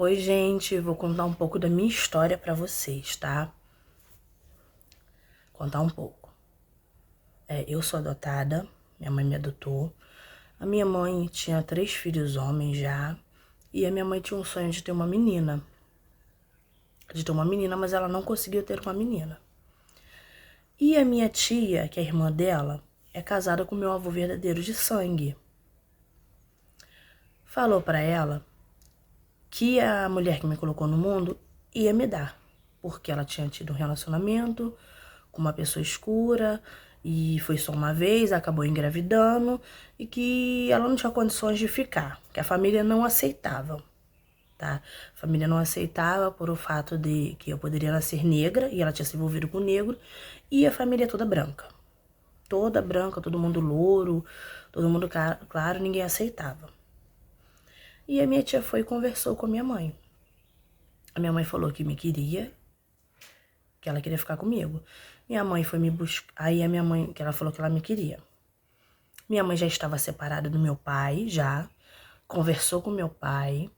Oi, gente, vou contar um pouco da minha história pra vocês, tá? Contar um pouco. Eu sou adotada, minha mãe me adotou. A minha mãe tinha 3 filhos homens já, e a minha mãe tinha um sonho de ter uma menina. Mas ela não conseguiu ter uma menina. E a minha tia, que é a irmã dela, é casada com meu avô verdadeiro de sangue. Falou pra ela que a mulher que me colocou no mundo ia me dar, porque ela tinha tido um relacionamento com uma pessoa escura e foi só uma vez, acabou engravidando e que ela não tinha condições de ficar, que a família não aceitava, tá? A família não aceitava por o fato de que eu poderia nascer negra e ela tinha se envolvido com negro e a família toda branca. Toda branca, todo mundo louro, todo mundo claro, ninguém aceitava. E a minha tia foi e conversou com a minha mãe. A minha mãe falou que me queria, que ela queria ficar comigo. Minha mãe foi me buscar. Aí a minha mãe, que ela falou que ela me queria. Minha mãe já estava separada do meu pai, já. Conversou com meu pai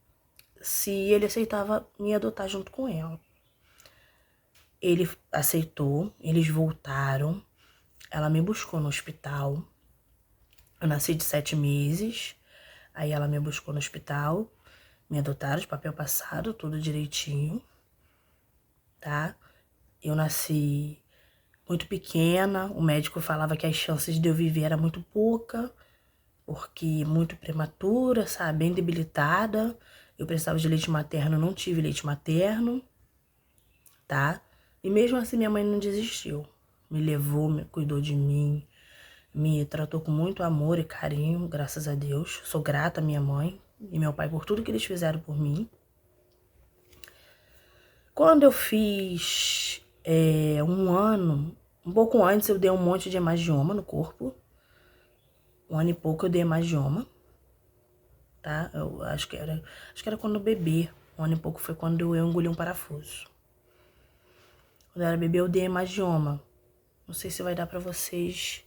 se ele aceitava me adotar junto com ela. Ele aceitou, eles voltaram. Ela me buscou no hospital. Eu nasci de 7 meses. Aí ela me buscou no hospital. Me adotaram de papel passado, tudo direitinho, tá? Eu nasci muito pequena, o médico falava que as chances de eu viver era muito pouca, porque muito prematura, sabe, bem debilitada. Eu precisava de leite materno, não tive leite materno, tá? E mesmo assim minha mãe não desistiu. Me levou, me cuidou de mim, me tratou com muito amor e carinho, graças a Deus. Sou grata à minha mãe e meu pai por tudo que eles fizeram por mim. Quando eu fiz um ano, um pouco antes eu dei um monte de hemangioma no corpo. Um ano e pouco eu dei hemangioma, tá? Eu acho que era quando eu bebê. Um ano e pouco foi quando eu engoli um parafuso. Quando eu era bebê eu dei hemangioma. Não sei se vai dar pra vocês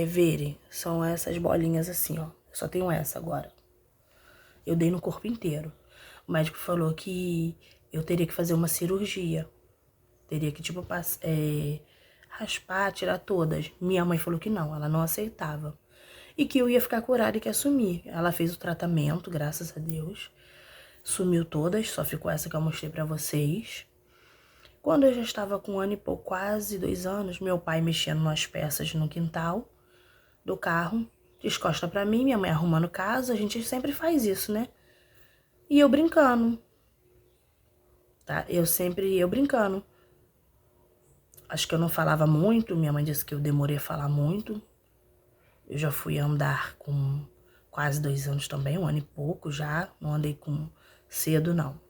verem. São essas bolinhas assim, ó. Eu só tenho essa agora. Eu dei no corpo inteiro. O médico falou que eu teria que fazer uma cirurgia. Teria que, tipo, raspar, tirar todas. Minha mãe falou que não, ela não aceitava. E que eu ia ficar curada e que ia sumir. Ela fez o tratamento, graças a Deus. Sumiu todas, só ficou essa que eu mostrei pra vocês. Quando eu já estava com 1 ano e pouco, quase 2 anos, meu pai mexendo nas peças no quintal do carro, descosta pra mim, minha mãe arrumando casa, a gente sempre faz isso, né? E eu brincando, tá? Eu brincando. Acho que eu não falava muito, minha mãe disse que eu demorei a falar muito. Eu já fui andar com quase 2 anos também, 1 ano e pouco já, não andei com cedo não.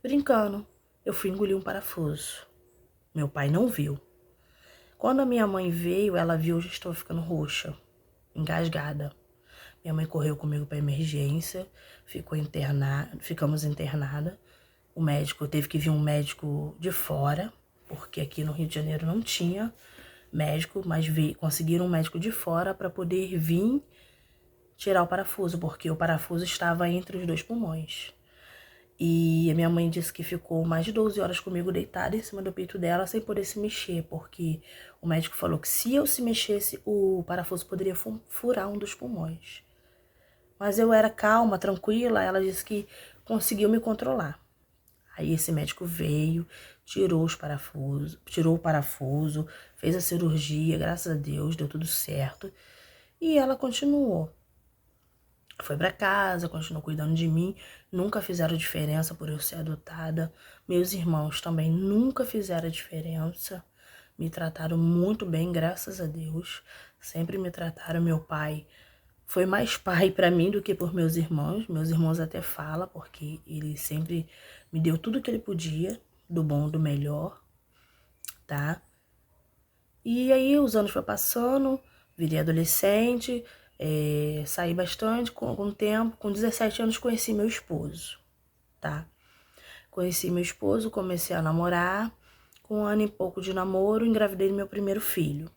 Brincando, eu fui engolir um parafuso. Meu pai não viu. Quando a minha mãe veio, ela viu, eu já estou ficando roxa, engasgada. Minha mãe correu comigo para emergência, ficamos internada. O médico, teve que vir um médico de fora, porque aqui no Rio de Janeiro não tinha médico, mas conseguiram um médico de fora para poder vir tirar o parafuso, porque o parafuso estava entre os 2 pulmões. E a minha mãe disse que ficou mais de 12 horas comigo deitada em cima do peito dela sem poder se mexer, porque o médico falou que se eu se mexesse, o parafuso poderia furar um dos pulmões. Mas eu era calma, tranquila, ela disse que conseguiu me controlar. Aí esse médico veio, tirou o parafuso, fez a cirurgia, graças a Deus, deu tudo certo. E ela continuou. Foi pra casa, continuou cuidando de mim, nunca fizeram diferença por eu ser adotada. Meus irmãos também nunca fizeram diferença. Me trataram muito bem, graças a Deus. Sempre me trataram. Meu pai foi mais pai pra mim do que por meus irmãos. Meus irmãos até falam, porque ele sempre me deu tudo que ele podia, do bom, do melhor, tá? E aí os anos foram passando, virei adolescente, saí bastante com algum tempo. Com 17 anos conheci meu esposo, tá? Conheci meu esposo, comecei a namorar. Com 1 ano e pouco de namoro, engravidei do meu primeiro filho.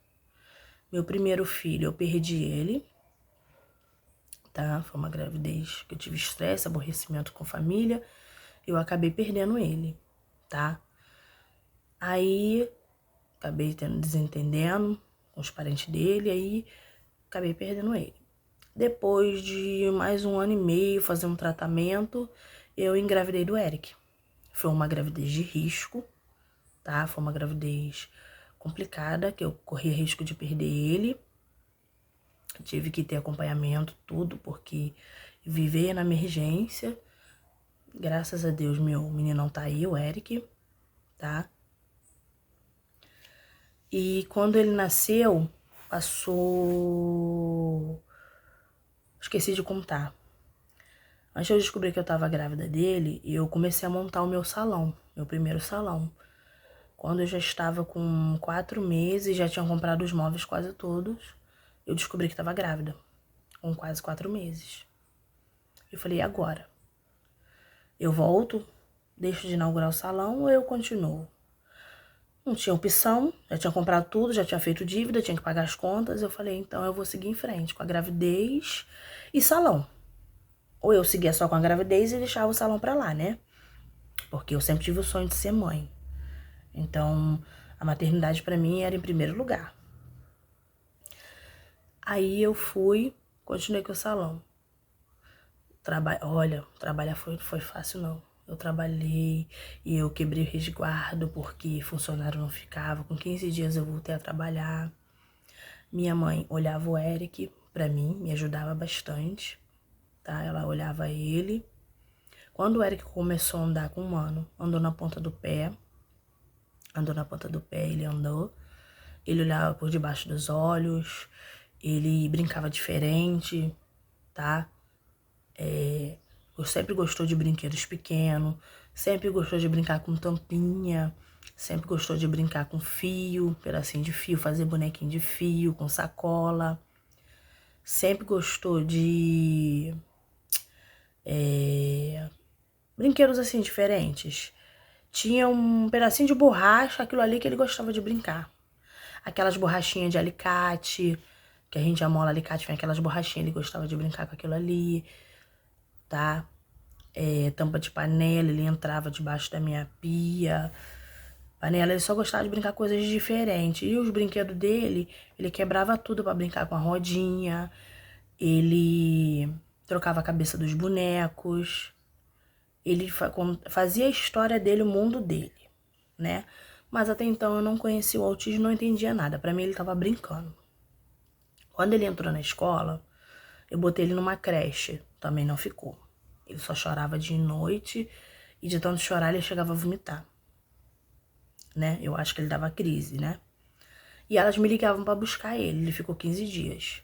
Meu primeiro filho, eu perdi ele, tá? Foi uma gravidez que eu tive estresse, aborrecimento com família, eu acabei perdendo ele, tá? Aí, acabei desentendendo com os parentes dele, aí acabei perdendo ele. Depois de mais 1 ano e meio fazendo um tratamento, eu engravidei do Eric. Foi uma gravidez de risco, tá? Foi uma gravidez complicada, que eu corria risco de perder ele. Tive que ter acompanhamento, tudo, porque viver na emergência. Graças a Deus, meu meninão tá aí, o Eric, tá? E quando ele nasceu, passou... Esqueci de contar. Antes de eu descobrir que eu tava grávida dele, eu comecei a montar o meu salão, meu primeiro salão. Quando eu já estava com 4 meses, já tinha comprado os móveis quase todos, eu descobri que tava grávida, com quase 4 meses. Eu falei, e agora? Eu volto, deixo de inaugurar o salão ou eu continuo? Não tinha opção, já tinha comprado tudo, já tinha feito dívida, tinha que pagar as contas. Eu falei, então eu vou seguir em frente com a gravidez e salão. Ou eu seguia só com a gravidez e deixava o salão pra lá, né? Porque eu sempre tive o sonho de ser mãe. Então, a maternidade pra mim era em primeiro lugar. Aí eu fui, continuei com o salão. Olha, trabalhar foi fácil não. Eu trabalhei e eu quebrei o resguardo porque funcionário não ficava. Com 15 dias eu voltei a trabalhar. Minha mãe olhava o Eric pra mim, me ajudava bastante, tá? Ela olhava ele. Quando o Eric começou a andar com 1 ano, andou na ponta do pé. Ele andou. Ele olhava por debaixo dos olhos, ele brincava diferente, tá? Sempre gostou de brinquedos pequenos, sempre gostou de brincar com tampinha, sempre gostou de brincar com fio, pedacinho de fio, fazer bonequinho de fio, com sacola. Sempre gostou de brinquedos assim diferentes. Tinha um pedacinho de borracha, aquilo ali que ele gostava de brincar. Aquelas borrachinhas de alicate, que a gente amola alicate, vem aquelas borrachinhas, ele gostava de brincar com aquilo ali, tá? Tampa de panela, ele entrava debaixo da minha pia. Panela, ele só gostava de brincar coisas diferentes. E os brinquedos dele, ele quebrava tudo pra brincar com a rodinha. Ele trocava a cabeça dos bonecos. Ele fazia a história dele, o mundo dele, né? Mas até então eu não conhecia o autismo, não entendia nada. Pra mim ele tava brincando. Quando ele entrou na escola, eu botei ele numa creche, também não ficou. Ele só chorava de noite e de tanto chorar ele chegava a vomitar, né? Eu acho que ele dava crise, né? E elas me ligavam pra buscar ele ficou 15 dias.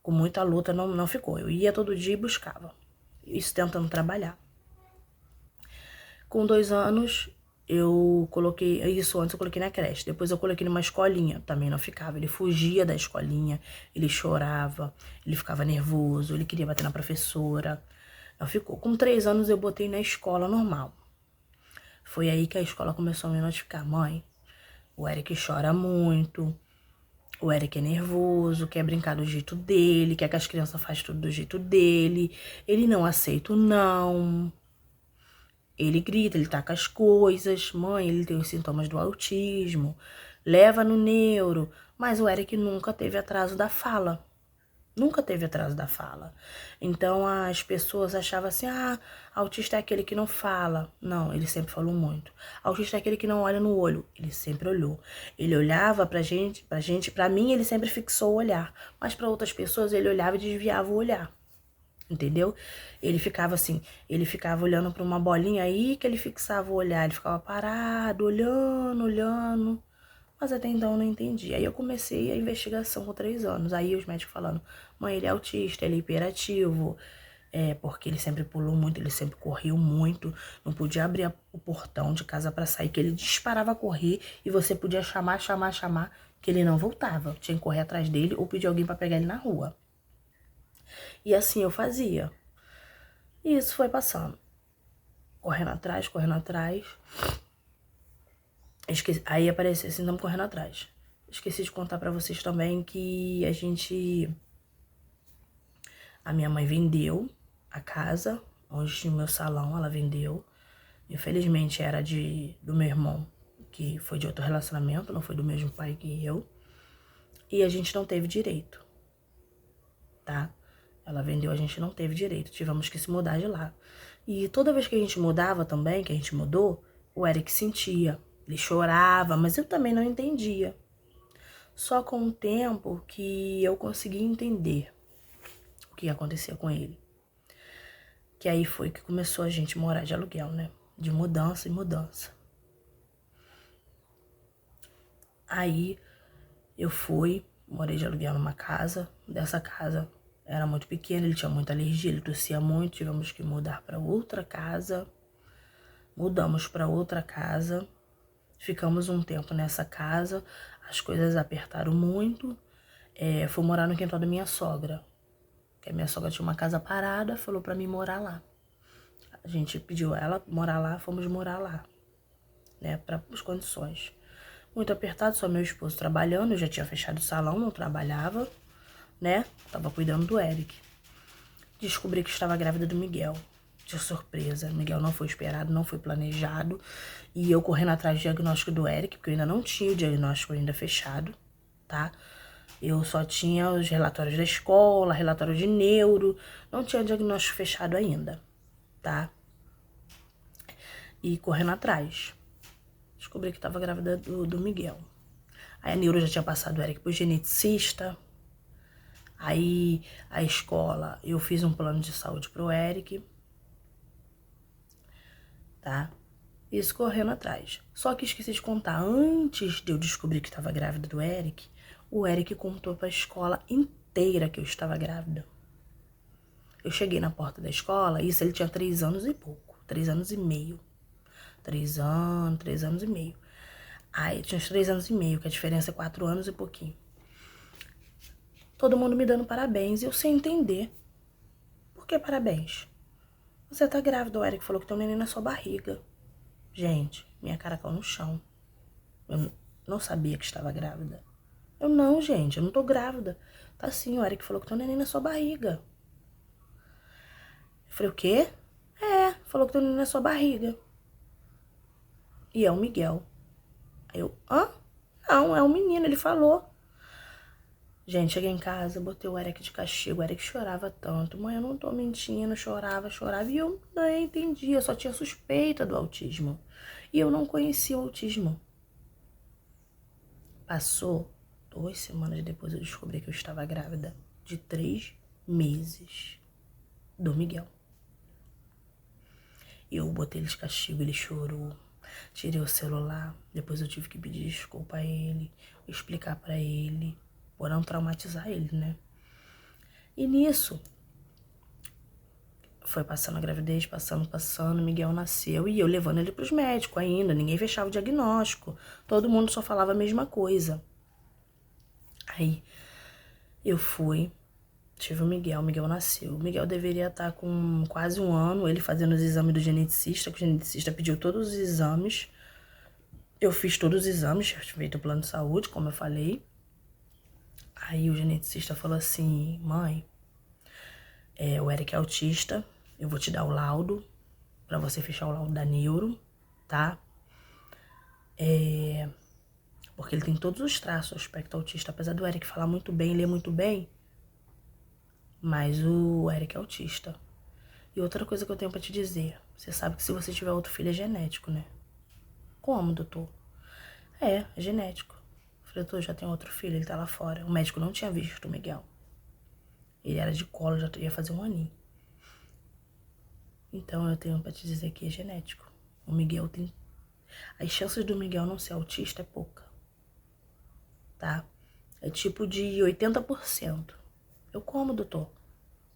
Com muita luta não ficou. Eu ia todo dia e buscava. Isso tentando trabalhar. Com 2 anos, eu coloquei... Isso antes eu coloquei na creche. Depois eu coloquei numa escolinha. Também não ficava. Ele fugia da escolinha. Ele chorava. Ele ficava nervoso. Ele queria bater na professora. Não ficou. Com 3 anos eu botei na escola normal. Foi aí que a escola começou a me notificar. Mãe, o Eric chora muito. O Eric é nervoso, quer brincar do jeito dele, quer que as crianças façam tudo do jeito dele. Ele não aceita o não. Ele grita, ele taca as coisas. Mãe, ele tem os sintomas do autismo. Leva no neuro. Mas o Eric nunca teve atraso da fala. Nunca teve atraso da fala. Então as pessoas achavam assim, autista é aquele que não fala. Não, ele sempre falou muito. Autista é aquele que não olha no olho. Ele sempre olhou. Ele olhava pra mim ele sempre fixou o olhar. Mas pra outras pessoas ele olhava e desviava o olhar. Entendeu? Ele ficava assim, ele ficava olhando pra uma bolinha aí que ele fixava o olhar. Ele ficava parado, olhando. Mas até então eu não entendi. Aí eu comecei a investigação com 3 anos. Aí os médicos falando, mãe, ele é autista, ele é hiperativo. Porque ele sempre pulou muito, ele sempre correu muito. Não podia abrir o portão de casa pra sair, que ele disparava a correr. E você podia chamar, que ele não voltava. Tinha que correr atrás dele ou pedir alguém pra pegar ele na rua. E assim eu fazia. E isso foi passando. Correndo atrás. Aí apareceu esse nome correndo atrás. Esqueci de contar pra vocês também que A minha mãe vendeu a casa, onde tinha o meu salão, ela vendeu. Infelizmente era do meu irmão, que foi de outro relacionamento, não foi do mesmo pai que eu. E a gente não teve direito, tá? Ela vendeu, a gente não teve direito, tivemos que se mudar de lá. E toda vez que a gente mudava também, que a gente mudou, o Eric sentia. Ele chorava, mas eu também não entendia. Só com o tempo que eu consegui entender o que acontecia com ele. Que aí foi que começou a gente morar de aluguel, né? De mudança em mudança. Aí eu fui, morei de aluguel numa casa. Dessa casa era muito pequena, ele tinha muita alergia, ele tossia muito. Tivemos que mudar para outra casa. Mudamos para outra casa. Ficamos um tempo nessa casa. As coisas apertaram muito. Fui morar no quintal da minha sogra. Que a minha sogra tinha uma casa parada, falou para mim morar lá. A gente pediu ela morar lá, fomos morar lá, né, para as condições. Muito apertado, só meu esposo trabalhando, eu já tinha fechado o salão, não trabalhava, né, tava cuidando do Eric. Descobri que estava grávida do Miguel, de surpresa. Miguel não foi esperado, não foi planejado, e eu correndo atrás do diagnóstico do Eric, porque eu ainda não tinha o diagnóstico ainda fechado, tá? Eu só tinha os relatórios da escola, relatório de neuro, não tinha diagnóstico fechado ainda, tá? E correndo atrás. Descobri que estava grávida do Miguel. Aí a neuro já tinha passado o Eric pro geneticista. Aí a escola, eu fiz um plano de saúde pro Eric. Tá? Isso correndo atrás. Só que esqueci de contar, antes de eu descobrir que estava grávida do Eric, o Eric contou pra escola inteira que eu estava grávida. Eu cheguei na porta da escola, isso ele tinha 3 anos e pouco, 3 anos e meio. 3 anos e meio. Aí tinha uns 3 anos e meio, que a diferença é 4 anos e pouquinho. Todo mundo me dando parabéns e eu sem entender. Por que parabéns? Você tá grávida, o Eric falou que tem um neném na sua barriga. Gente, minha cara caiu no chão. Eu não sabia que estava grávida. Eu não, gente, eu não tô grávida. Tá sim, o Eric falou que tem um neném na sua barriga. Eu falei, o quê? Falou que tem um neném na sua barriga. E é o Miguel. Aí eu, hã? Não, é um menino, ele falou. Gente, cheguei em casa, botei o Eric de castigo. O Eric chorava tanto. Mãe, eu não tô mentindo, chorava. E eu não entendia, só tinha suspeita do autismo. E eu não conhecia o autismo. Passou 2 semanas depois, eu descobri que eu estava grávida de 3 meses do Miguel. Eu botei ele de castigo, ele chorou. Tirei o celular. Depois eu tive que pedir desculpa a ele, explicar pra ele, por não traumatizar ele, né? E nisso, foi passando a gravidez, passando, Miguel nasceu e eu levando ele pros médicos ainda, ninguém fechava o diagnóstico, todo mundo só falava a mesma coisa. Aí eu fui, tive o Miguel nasceu. O Miguel deveria estar com quase 1 ano, ele fazendo os exames do geneticista, que o geneticista pediu todos os exames. Eu fiz todos os exames, tinha feito o plano de saúde, como eu falei. Aí o geneticista falou assim, mãe, o Eric é autista, eu vou te dar o laudo, pra você fechar o laudo da neuro, tá? Porque ele tem todos os traços do aspecto autista, apesar do Eric falar muito bem, ler muito bem, mas o Eric é autista. E outra coisa que eu tenho pra te dizer, você sabe que se você tiver outro filho é genético, né? Como, doutor? É genético. Eu falei, doutor, já tem outro filho, ele tá lá fora. O médico não tinha visto o Miguel. Ele era de colo, já ia fazer 1 aninho. Então eu tenho pra te dizer que é genético. O Miguel tem... As chances do Miguel não ser autista é pouca. Tá? É tipo de 80%. Eu como, doutor?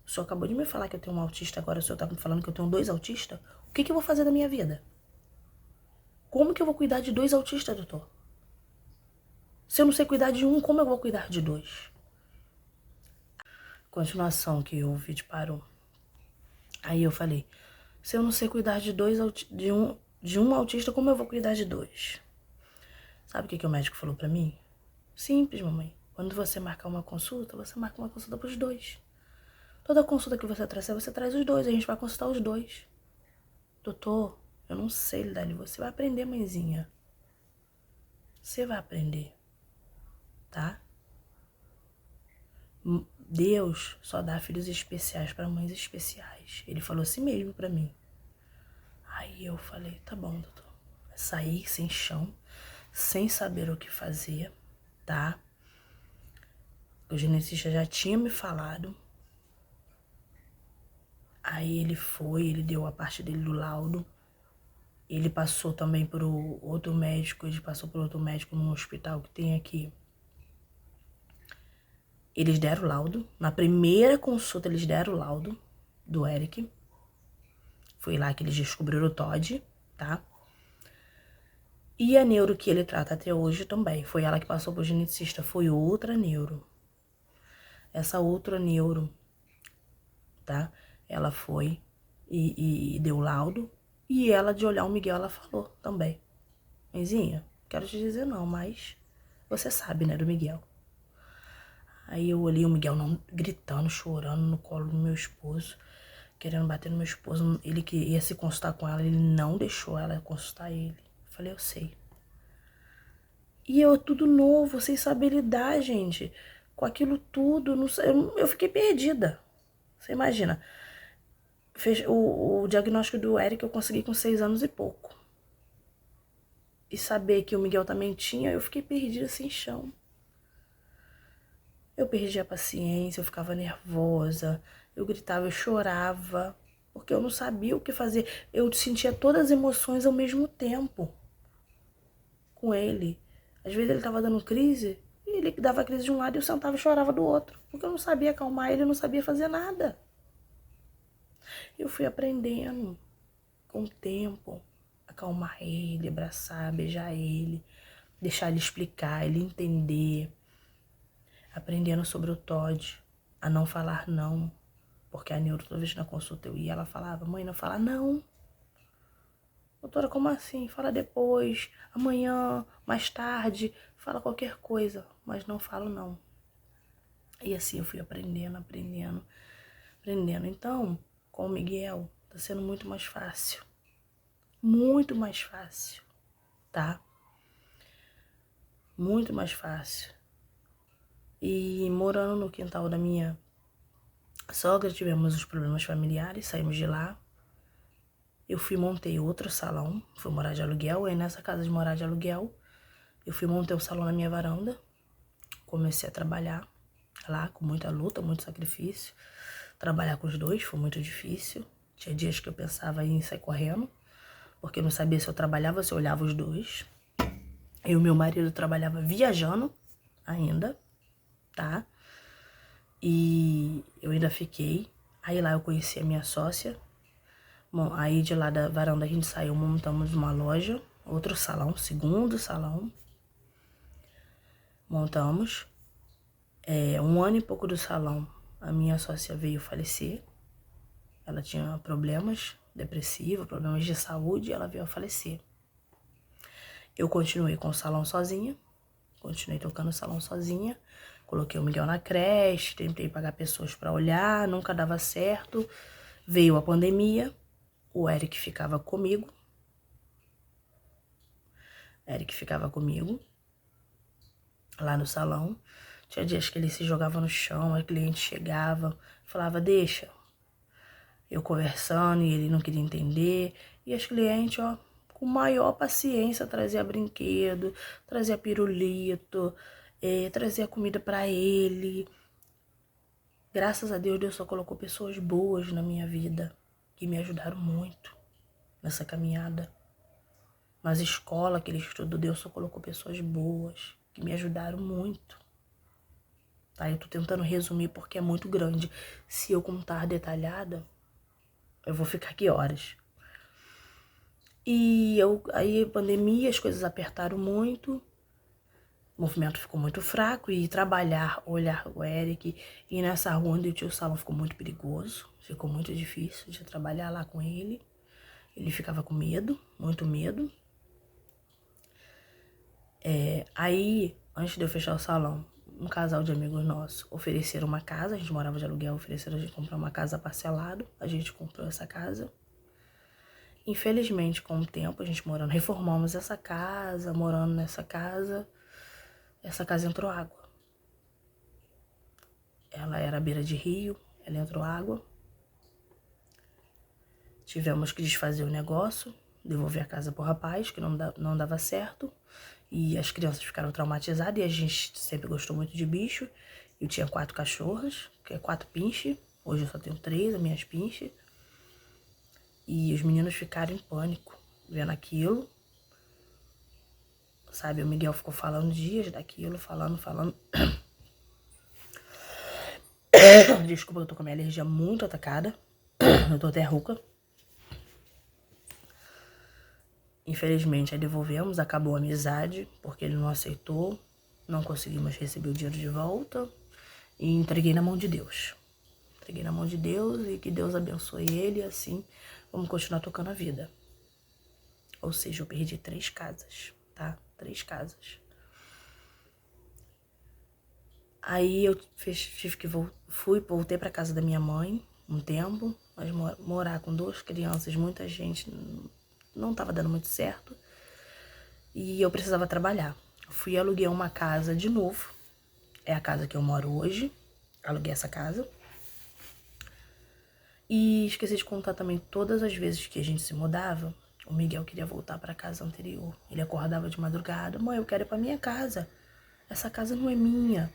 O senhor acabou de me falar que eu tenho um autista, agora o senhor tá me falando que eu tenho 2 autistas? O que eu vou fazer da minha vida? Como que eu vou cuidar de 2 autistas, doutor? Se eu não sei cuidar de um, como eu vou cuidar de 2? Continuação que o vídeo parou. Aí eu falei, se eu não sei cuidar de um autista, como eu vou cuidar de 2? Sabe o que o médico falou pra mim? Simples, mamãe. Quando você marcar uma consulta, você marca uma consulta pros 2. Toda consulta que você traz os dois, a gente vai consultar os dois. Doutor, eu não sei lidar ali. Você vai aprender, mãezinha. Você vai aprender, tá? Deus só dá filhos especiais para mães especiais. Ele falou assim mesmo para mim. Aí eu falei, tá bom, doutor. Saí sem chão, sem saber o que fazer, tá? O geneticista já tinha me falado. Aí ele deu a parte dele do laudo. Ele passou também por outro médico, num hospital que tem aqui. Eles deram o laudo. Na primeira consulta, eles deram o laudo do Eric. Foi lá que eles descobriram o TOD, tá? E a neuro que ele trata até hoje também. Foi ela que passou pro geneticista. Foi outra neuro. Essa outra neuro, tá? Ela foi e deu o laudo. E ela, de olhar o Miguel, ela falou também. Mãezinha, quero te dizer não, mas você sabe, né, do Miguel. Aí eu olhei o Miguel não, gritando, chorando no colo do meu esposo, querendo bater no meu esposo. Ele que ia se consultar com ela, ele não deixou ela consultar ele. Eu falei, eu sei. E eu tudo novo, sem saber lidar, gente. Com aquilo tudo, não sei, eu fiquei perdida. Você imagina. O diagnóstico do Eric eu consegui com 6 anos e pouco. E saber que o Miguel também tinha, eu fiquei perdida sem chão. Eu perdi a paciência, eu ficava nervosa, eu gritava, eu chorava, porque eu não sabia o que fazer. Eu sentia todas as emoções ao mesmo tempo com ele. Às vezes ele tava dando crise, e ele dava crise de um lado e eu sentava e chorava do outro, porque eu não sabia acalmar ele, eu não sabia fazer nada. Eu fui aprendendo com o tempo, acalmar ele, abraçar, beijar ele, deixar ele explicar, ele entender. Aprendendo sobre o TOD, a não falar não. Porque a neuro, toda vez na consulta eu ia, ela falava, mãe, não fala não. Doutora, como assim? Fala depois, amanhã, mais tarde, fala qualquer coisa, mas não falo não. E assim eu fui aprendendo. Então, com o Miguel, tá sendo muito mais fácil. Muito mais fácil, tá? Muito mais fácil. E morando no quintal da minha sogra, tivemos os problemas familiares, saímos de lá. Eu montei outro salão, fui morar de aluguel. Aí nessa casa de morar de aluguel, eu montei um salão na minha varanda. Comecei a trabalhar lá com muita luta, muito sacrifício. Trabalhar com os dois foi muito difícil. Tinha dias que eu pensava em sair correndo, porque eu não sabia se eu trabalhava ou se eu olhava os dois. E o meu marido trabalhava viajando ainda, tá? E eu ainda fiquei. Aí lá eu conheci a minha sócia. Bom, aí de lá da varanda a gente saiu, montamos uma loja, outro salão, segundo salão. Montamos. 1 ano e pouco do salão, a minha sócia veio falecer. Ela tinha problemas depressivos, problemas de saúde, e ela veio a falecer. Eu continuei com o salão sozinha, continuei tocando o salão sozinha. Coloquei o Miguel na creche, tentei pagar pessoas para olhar, nunca dava certo. Veio a pandemia, o Eric ficava comigo. Lá no salão. Tinha dias que ele se jogava no chão, a cliente chegava, falava, deixa. Eu conversando e ele não queria entender. E as clientes, ó, com maior paciência, trazia brinquedo, trazia pirulito, trazia comida para ele. Graças a Deus, Deus só colocou pessoas boas na minha vida, que me ajudaram muito nessa caminhada. Nas escolas que ele estudou, Deus só colocou pessoas boas, que me ajudaram muito. Tá? Eu tô tentando resumir porque é muito grande. Se eu contar detalhada, eu vou ficar aqui horas. E aí, pandemia, as coisas apertaram muito. O movimento ficou muito fraco e trabalhar, olhar o Eric. E nessa rua onde eu tinha o salão ficou muito perigoso. Ficou muito difícil de trabalhar lá com ele. Ele ficava com medo, muito medo. Aí, antes de eu fechar o salão, um casal de amigos nossos ofereceram uma casa, a gente morava de aluguel, ofereceram a gente comprar uma casa parcelado, a gente comprou essa casa. Infelizmente, com o tempo, a gente morando, reformamos essa casa, morando nessa casa, essa casa entrou água. Ela era à beira de rio, ela entrou água. Tivemos que desfazer o negócio, devolver a casa pro rapaz, que não dava certo. E as crianças ficaram traumatizadas e a gente sempre gostou muito de bicho. Eu tinha 4 cachorras, que é 4 pinche. Hoje eu só tenho 3, as minhas pinche. E os meninos ficaram em pânico vendo aquilo. Sabe, o Miguel ficou falando dias daquilo, falando. Desculpa, eu tô com a minha alergia muito atacada. Eu tô até rouca. Infelizmente, aí devolvemos, acabou a amizade, porque ele não aceitou. Não conseguimos receber o dinheiro de volta. E entreguei na mão de Deus. Entreguei na mão de Deus e que Deus abençoe ele e assim vamos continuar tocando a vida. Ou seja, eu perdi 3 casas, tá? 3 casas. Aí eu voltei pra casa da minha mãe um tempo, mas morar com 2 crianças, muita gente, não tava dando muito certo. E eu precisava trabalhar. Fui e aluguei uma casa de novo. É a casa que eu moro hoje. Aluguei essa casa. E esqueci de contar também, todas as vezes que a gente se mudava, o Miguel queria voltar para a casa anterior. Ele acordava de madrugada: mãe, eu quero ir para minha casa. Essa casa não é minha.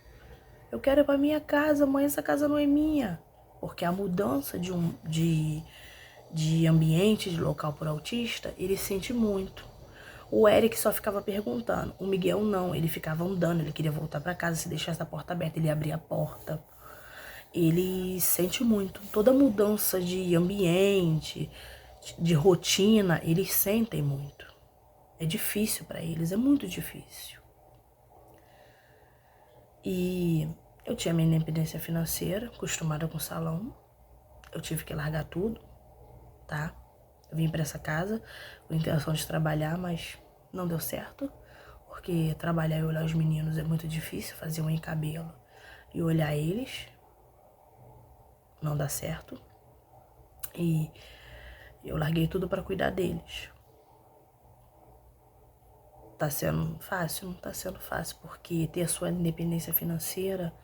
Eu quero ir para minha casa, mãe, essa casa não é minha. Porque a mudança de ambiente, de local por autista, ele sente muito. O Eric só ficava perguntando. O Miguel não, ele ficava andando, ele queria voltar para casa, se deixasse a porta aberta, ele abria a porta. Ele sente muito. Toda mudança de ambiente, de rotina, eles sentem muito. É difícil para eles, é muito difícil. E eu tinha minha independência financeira, acostumada com salão. Eu tive que largar tudo, tá? Eu vim para essa casa com a intenção de trabalhar, mas não deu certo. Porque trabalhar e olhar os meninos é muito difícil, fazer unha e cabelo e olhar eles não dá certo. E eu larguei tudo para cuidar deles. Tá sendo fácil? Não tá sendo fácil, porque ter a sua independência financeira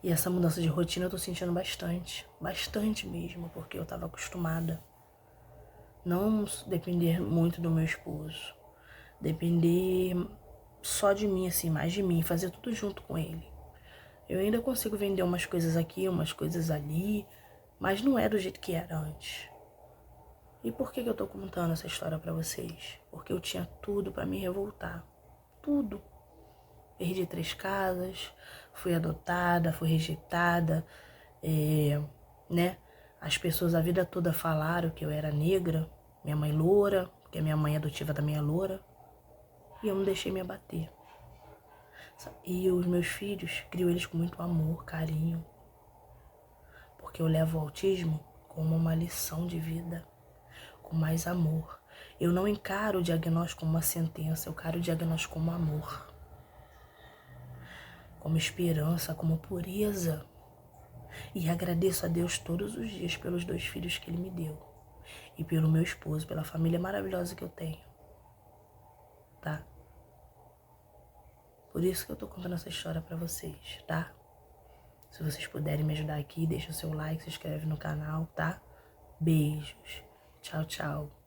e essa mudança de rotina eu tô sentindo bastante. Bastante mesmo, porque eu tava acostumada. Não depender muito do meu esposo. Depender só de mim, assim, mais de mim, fazer tudo junto com ele. Eu ainda consigo vender umas coisas aqui, umas coisas ali, mas não é do jeito que era antes. E por que eu tô contando essa história pra vocês? Porque eu tinha tudo pra me revoltar. Tudo. Perdi 3 casas, fui adotada, fui rejeitada, né? As pessoas a vida toda falaram que eu era negra, minha mãe loura, porque a minha mãe adotiva também é loura. E eu não deixei me abater. E os meus filhos, crio eles com muito amor, carinho. Porque eu levo o autismo como uma lição de vida, com mais amor. Eu não encaro o diagnóstico como uma sentença, eu encaro o diagnóstico como amor. Como esperança, como pureza. E agradeço a Deus todos os dias pelos 2 filhos que Ele me deu. E pelo meu esposo, pela família maravilhosa que eu tenho. Tá? Por isso que eu tô contando essa história pra vocês, tá? Se vocês puderem me ajudar aqui, deixa o seu like, se inscreve no canal, tá? Beijos. Tchau, tchau.